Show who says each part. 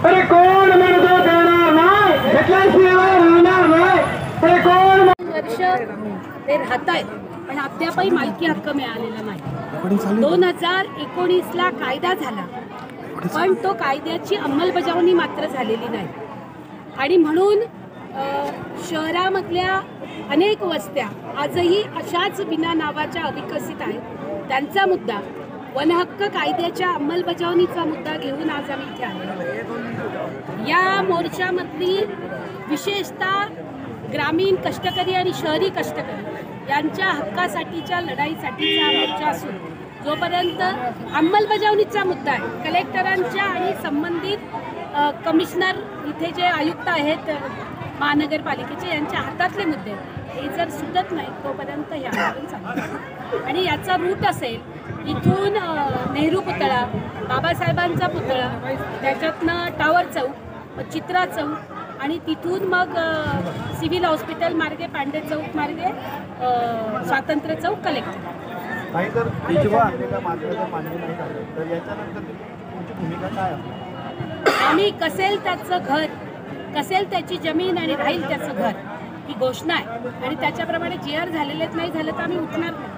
Speaker 1: अरे कोण म्हणतो देणार नाही, घेतल्याशिवाय राहणार नाही. अरे कोण
Speaker 2: वर्ष ते राहत आहेत पण अद्यापही मालकी हक्क मिळालेला नाही. 2019ला कायदा झाला पण तो कायद्याची अंमलबजावणी मात्र झालेली नाही. आणि म्हणून शहरामधल्या अनेक वस्त्या आजही अशाच विना नावाच्या अविकसित आहेत. त्यांचा मुद्दा वनहक्क कायद्याच्या अंमलबजावणीचा मुद्दा घेऊन आज आम्ही इथे आलो. या मोर्चामधली विशेषतः ग्रामीण कष्टकरी आणि शहरी कष्टकरी यांच्या हक्कासाठीच्या लढाईसाठीचा मोर्चा असून जोपर्यंत अंमलबजावणीचा मुद्दा आहे, कलेक्टरांच्या आणि संबंधित कमिशनर इथे जे आयुक्त आहेत महानगरपालिकेचे यांच्या हातातले मुद्दे हे जर सुटत नाही तोपर्यंत हे आंदोलन चालू. आणि याचा रूट असेल इथून नेहरू पुतळा, बाबासाहेबांचा पुतळा, त्याच्यातनं टावर चौक, चित्रा चौक आणि तिथून मग सिव्हिल हॉस्पिटल मार्गे, पांडे चौक मार्गे स्वातंत्र्य चौक कलेक्टर. आम्ही कसेल त्याचं घर, कसेल त्याची जमीन आणि राहील त्याचं घर ही घोषणा आहे. आणि त्याच्याप्रमाणे GR झालेलेच नाही झालं तर आम्ही उठणार नाही.